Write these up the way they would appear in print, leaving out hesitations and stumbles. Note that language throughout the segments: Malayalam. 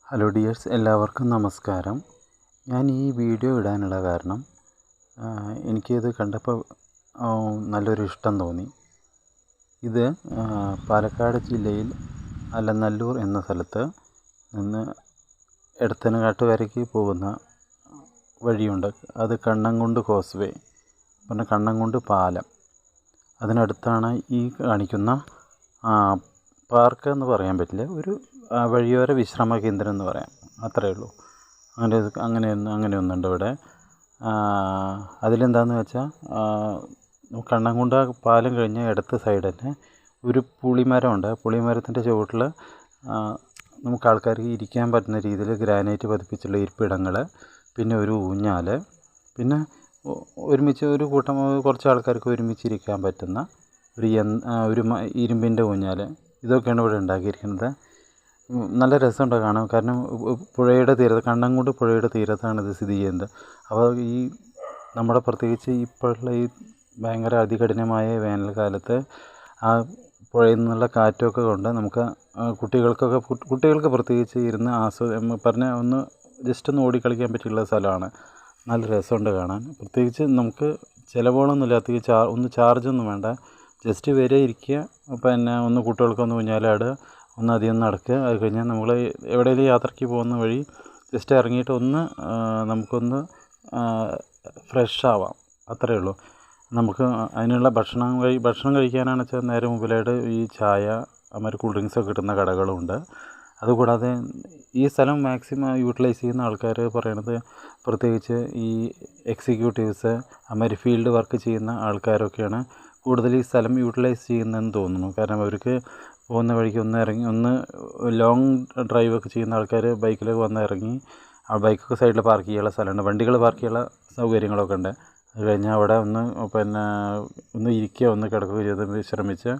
ഹലോ ഡിയേഴ്സ്, എല്ലാവർക്കും നമസ്കാരം. ഞാൻ ഈ വീഡിയോ ഇടാനുള്ള കാരണം എനിക്കിത് കണ്ടപ്പോൾ നല്ലൊരു ഇഷ്ടം തോന്നി. ഇത് പാലക്കാട് ജില്ലയിൽ അലനല്ലൂർ എന്ന സ്ഥലത്ത് നിന്ന് എടത്തനകാട്ടുകരയ്ക്ക് പോകുന്ന വഴിയുണ്ട്. അത് കണ്ണംകുണ്ട് കോസ്വേ, പിന്നെ കണ്ണംകുണ്ട് പാലം, അതിനടുത്താണ് ഈ കാണിക്കുന്ന പാർക്ക് എന്ന് പറയാൻ പറ്റില്ല, ഒരു വഴിയോര വിശ്രമ കേന്ദ്രം എന്ന് പറയാം, അത്രയേ ഉള്ളൂ. അങ്ങനെ ഒന്നുണ്ട് ഇവിടെ. അതിലെന്താണെന്ന് വെച്ചാൽ കണ്ണംകുണ്ട് പാലം കഴിഞ്ഞ് ഇടത്ത് സൈഡ് തന്നെ ഒരു പുളിമരമുണ്ട്. പുളിമരത്തിൻ്റെ ചുവട്ടിൽ നമുക്ക് ആൾക്കാർക്ക് ഇരിക്കാൻ പറ്റുന്ന രീതിയിൽ ഗ്രാനൈറ്റ് പതിപ്പിച്ചുള്ള ഇരിപ്പിടങ്ങൾ, പിന്നെ ഒരു ഊഞ്ഞാൽ, പിന്നെ ഒരുമിച്ച് ഒരു കൂട്ടം കുറച്ച് ആൾക്കാർക്ക് ഒരുമിച്ചിരിക്കാൻ പറ്റുന്ന ഒരു ഇരുമ്പിൻ്റെ ഊഞ്ഞാൽ, ഇതൊക്കെയാണ് ഇവിടെ ഉണ്ടാക്കിയിരിക്കുന്നത്. നല്ല രസമുണ്ട് കാണാൻ. കാരണം പുഴയുടെ തീരത്ത്, കണ്ണംകുണ്ട് പുഴയുടെ തീരത്താണ് ഇത് സ്ഥിതി ചെയ്യുന്നത്. അപ്പോൾ ഈ നമ്മുടെ പ്രത്യേകിച്ച് ഇപ്പോഴുള്ള ഈ ഭയങ്കര അതികഠിനമായ വേനൽക്കാലത്ത് ആ പുഴയിൽ നിന്നുള്ള കാറ്റൊക്കെ കൊണ്ട് നമുക്ക് കുട്ടികൾക്ക് പ്രത്യേകിച്ച് ഇരുന്ന് ഒന്ന് ജസ്റ്റ് ഒന്ന് ഓടിക്കളിക്കാൻ പറ്റിയുള്ള സ്ഥലമാണ്. നല്ല രസമുണ്ട് കാണാൻ. പ്രത്യേകിച്ച് നമുക്ക് ചിലവുകളൊന്നുമില്ലാത്ത ഒന്ന് ചാർജൊന്നും വേണ്ട, ജസ്റ്റ് വരെ ഇരിക്കുക, പിന്നെ ഒന്ന് കുട്ടികൾക്കൊന്ന് ഊഞ്ഞാലാടുക, ഒന്ന് അധികം നടക്കുക. അത് കഴിഞ്ഞാൽ നമ്മൾ എവിടെയെങ്കിലും യാത്രയ്ക്ക് പോകുന്ന വഴി ജസ്റ്റ് ഇറങ്ങിയിട്ട് നമുക്കൊന്ന് ഫ്രഷ് ആവാം, അത്രയേ ഉള്ളൂ. നമുക്ക് അതിനുള്ള ഭക്ഷണം കഴിക്കാനാണെന്ന് വെച്ചാൽ നേരെ മുമ്പിലായിട്ട് ഈ ചായ, അമ്മ കൂൾ ഡ്രിങ്ക്സൊക്കെ കിട്ടുന്ന കടകളുമുണ്ട്. അതുകൂടാതെ ഈ സ്ഥലം മാക്സിമം യൂട്ടിലൈസ് ചെയ്യുന്ന ആൾക്കാർ പറയണത്, പ്രത്യേകിച്ച് ഈ എക്സിക്യൂട്ടീവ്സ്, ഫീൽഡ് വർക്ക് ചെയ്യുന്ന ആൾക്കാരൊക്കെയാണ് കൂടുതൽ ഈ സ്ഥലം യൂട്ടിലൈസ് ചെയ്യുന്നതെന്ന് തോന്നുന്നു. കാരണം അവർക്ക് പോകുന്ന വഴിക്ക് ഒന്ന് ലോങ് ഡ്രൈവൊക്കെ ചെയ്യുന്ന ആൾക്കാർ ബൈക്കിലൊക്കെ വന്ന് ഇറങ്ങി, ആ ബൈക്കൊക്കെ സൈഡിൽ പാർക്ക് ചെയ്യാനുള്ള സ്ഥലമുണ്ട്, വണ്ടികൾ പാർക്ക് ചെയ്യാനുള്ള സൗകര്യങ്ങളൊക്കെ ഉണ്ട്. അത് കഴിഞ്ഞാൽ അവിടെ ഒന്ന് ഇരിക്കുക, ഒന്ന് കിടക്കുകയോ ചെയ്ത് വിശ്രമിച്ച്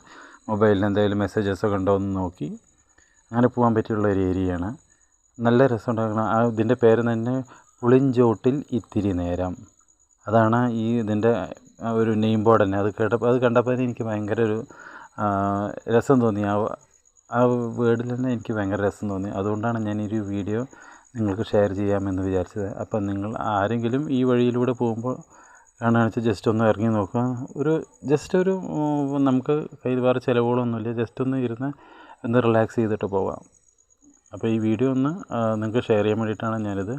മൊബൈലിൽ എന്തെങ്കിലും മെസ്സേജസൊക്കെ ഉണ്ടോ എന്ന് നോക്കി അങ്ങനെ പോകാൻ പറ്റിയുള്ള ഒരു ഏരിയയാണ്. നല്ല രസമുണ്ടാക്കണം. ഇതിൻ്റെ പേര് തന്നെ പുളിഞ്ചോട്ടിൽ ഇത്തിരി നേരം, അതാണ് ഈ ഇതിൻ്റെ ഒരു നെയിം ബോർഡ് തന്നെ. അത് കണ്ടപ്പോൾ എനിക്ക് ഭയങ്കര ഒരു രസം തോന്നി. ആ വേർഡിൽ തന്നെ എനിക്ക് ഭയങ്കര രസം തോന്നി. അതുകൊണ്ടാണ് ഞാൻ ഈ ഒരു വീഡിയോ നിങ്ങൾക്ക് ഷെയർ ചെയ്യാമെന്ന് വിചാരിച്ചത്. അപ്പം നിങ്ങൾ ആരെങ്കിലും ഈ വഴിയിലൂടെ പോകുമ്പോൾ കാണുകയാണെന്ന് വെച്ചാൽ ജസ്റ്റ് ഒന്ന് ഇറങ്ങി നോക്കുക. ജസ്റ്റ് നമുക്ക് കയ്യിൽ വേറെ ചിലവുകളൊന്നുമില്ല, ജസ്റ്റ് ഒന്ന് റിലാക്സ് ചെയ്തിട്ട് പോകാം. അപ്പോൾ ഈ വീഡിയോ നിങ്ങൾക്ക് ഷെയർ ചെയ്യാൻ വേണ്ടിയിട്ടാണ് ഞാനിത്